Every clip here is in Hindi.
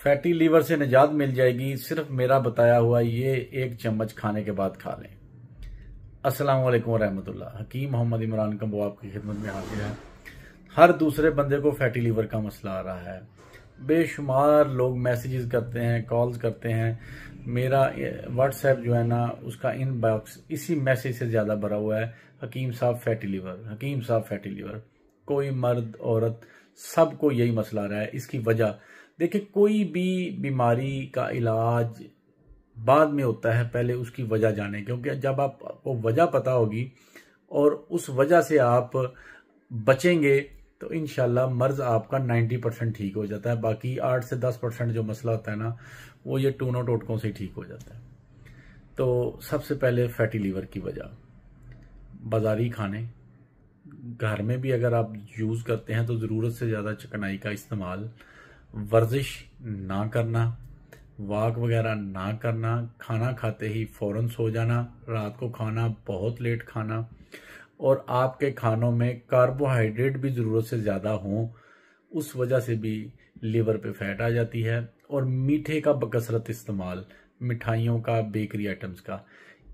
फैटी लीवर से निजात मिल जाएगी, सिर्फ मेरा बताया हुआ ये 1 चम्मच खाने के बाद खा लें। अस्सलाम वालेकुम रहमतुल्लाह। हकीम मोहम्मद इमरान कम्बो आपकी खिदमत में हाजिर है। हर दूसरे बंदे को फैटी लीवर का मसला आ रहा है। बेशुमार लोग मैसेजेस करते हैं, कॉल्स करते हैं। मेरा व्हाट्सएप जो है ना, उसका इनबॉक्स इसी मैसेज से ज़्यादा भरा हुआ है, हकीम साहब फैटी लीवर, हकीम साहब फैटी लीवर। कोई मर्द औरत सबको यही मसला आ रहा है। इसकी वजह देखिए, कोई भी बीमारी का इलाज बाद में होता है, पहले उसकी वजह जाने, क्योंकि जब आपको वजह पता होगी और उस वजह से आप बचेंगे तो इंशाल्लाह मर्ज आपका 90% ठीक हो जाता है। बाकी 8 से 10% जो मसला होता है ना, वो ये टूनों टोटकों से ठीक हो जाता है। तो सबसे पहले फैटी लीवर की वजह, बाजारी खाने, घर में भी अगर आप यूज़ करते हैं तो ज़रूरत से ज़्यादा चिकनाई का इस्तेमाल, वर्जिश ना करना, वॉक वगैरह ना करना, खाना खाते ही फ़ौरन सो जाना, रात को खाना बहुत लेट खाना, और आपके खानों में कार्बोहाइड्रेट भी ज़रूरत से ज़्यादा हों, उस वजह से भी लीवर पे फैट आ जाती है। और मीठे का बकसरत इस्तेमाल, मिठाइयों का, बेकरी आइटम्स का,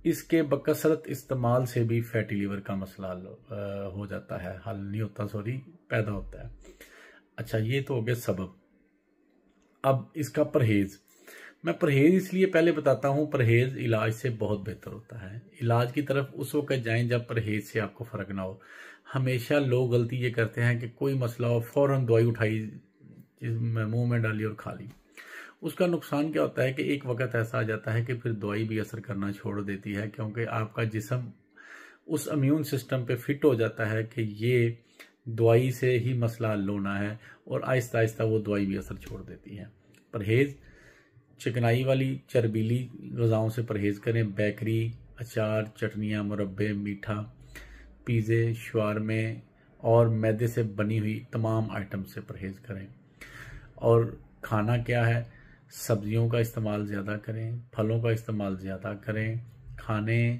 इसके बकसरत इस्तेमाल से भी फैटी लीवर का मसला हो जाता है, हल नहीं होता, सॉरी, पैदा होता है। अच्छा, ये तो हो गया सबब। अब इसका परहेज़, मैं परहेज़ इसलिए पहले बताता हूँ, परहेज़ इलाज से बहुत बेहतर होता है। इलाज की तरफ उस वक्त जाएं जब परहेज़ से आपको फ़र्क ना हो। हमेशा लोग गलती ये करते हैं कि कोई मसला हो, फ़ौरन दवाई उठाई, मुंह में डाली और खा ली। उसका नुकसान क्या होता है कि एक वक्त ऐसा आ जाता है कि फिर दवाई भी असर करना छोड़ देती है, क्योंकि आपका जिस्म उस इम्यून सिस्टम पे फिट हो जाता है कि ये दवाई से ही मसला हल होना है, और आहिस्ता आहिस्ता वो दवाई भी असर छोड़ देती है। परहेज़, चिकनाई वाली चर्बीली ग़िज़ाओं से परहेज़ करें। बेकरी, अचार, चटनियाँ, मुरब्बे, मीठा, पिज़्ज़े, शवारमे और मैदे से बनी हुई तमाम आइटम से परहेज़ करें। और खाना क्या है, सब्जियों का इस्तेमाल ज़्यादा करें, फलों का इस्तेमाल ज़्यादा करें। खाने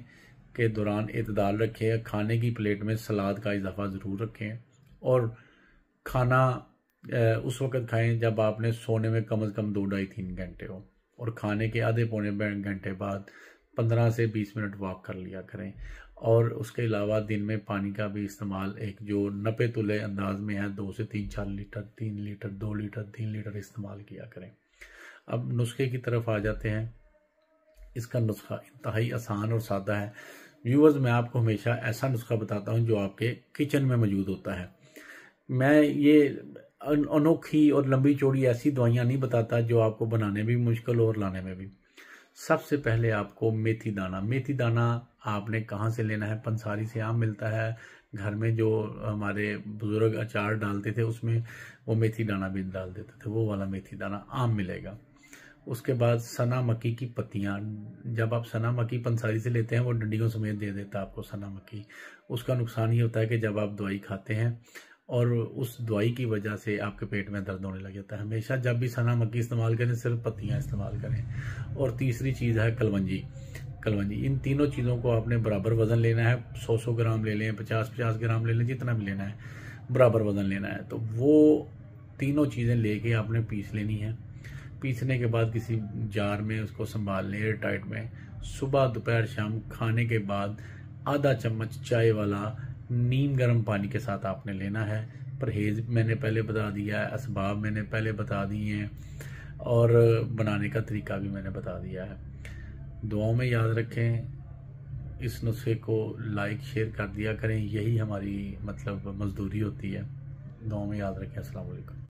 के दौरान इत्दाल रखें, खाने की प्लेट में सलाद का इजाफा ज़रूर रखें। और खाना उस वक़्त खाएं जब आपने सोने में कम से कम 2 ढाई 3 घंटे हो, और खाने के आधे पौने घंटे बाद 15 से 20 मिनट वॉक कर लिया करें। और उसके अलावा दिन में पानी का भी इस्तेमाल एक जो नपे तुले अंदाज में है, 2 से 4 लीटर, 3 लीटर, 2 लीटर, 3 लीटर इस्तेमाल किया करें। अब नुस्खे की तरफ आ जाते हैं। इसका नुस्खा इंतहाई आसान और सादा है। व्यूअर्स, मैं आपको हमेशा ऐसा नुस्खा बताता हूँ जो आपके किचन में मौजूद होता है। मैं ये अनोखी और लंबी चौड़ी ऐसी दवाइयाँ नहीं बताता जो आपको बनाने में भी मुश्किल हो और लाने में भी। सबसे पहले आपको मेथी दाना, मेथी दाना आपने कहाँ से लेना है? पंसारी से आम मिलता है। घर में जो हमारे बुजुर्ग अचार डालते थे उसमें वो मेथी दाना भी डाल देते थे, वो वाला मेथी दाना आम मिलेगा। उसके बाद सना मक्की की पत्तियाँ, जब आप सना मक्की पंसारी से लेते हैं वो डंडियों समेत दे देता है आपको सना मक्की। उसका नुकसान ये होता है कि जब आप दवाई खाते हैं और उस दवाई की वजह से आपके पेट में दर्द होने लग जाता है। हमेशा जब भी सना मक्की इस्तेमाल करें, सिर्फ पत्तियाँ इस्तेमाल करें। और तीसरी चीज़ है कलवंजी। कलवंजी, इन तीनों चीज़ों को आपने बराबर वज़न लेना है। 100 ग्राम ले लें, 50 ग्राम ले लें, जितना भी लेना है, बराबर वज़न लेना है। तो वो तीनों चीज़ें लेके आपने पीस लेनी है। पीसने के बाद किसी जार में उसको संभाल लें, एयर टाइट में। सुबह, दोपहर, शाम खाने के बाद आधा चम्मच चाय वाला नीम गर्म पानी के साथ आपने लेना है। परहेज़ मैंने पहले बता दिया है, असबाब मैंने पहले बता दिए हैं, और बनाने का तरीका भी मैंने बता दिया है। दुआओं में याद रखें। इस नुस्खे को लाइक शेयर कर दिया करें, यही हमारी मतलब मजदूरी होती है। दुआओं में याद रखें। अस्सलाम वालेकुम।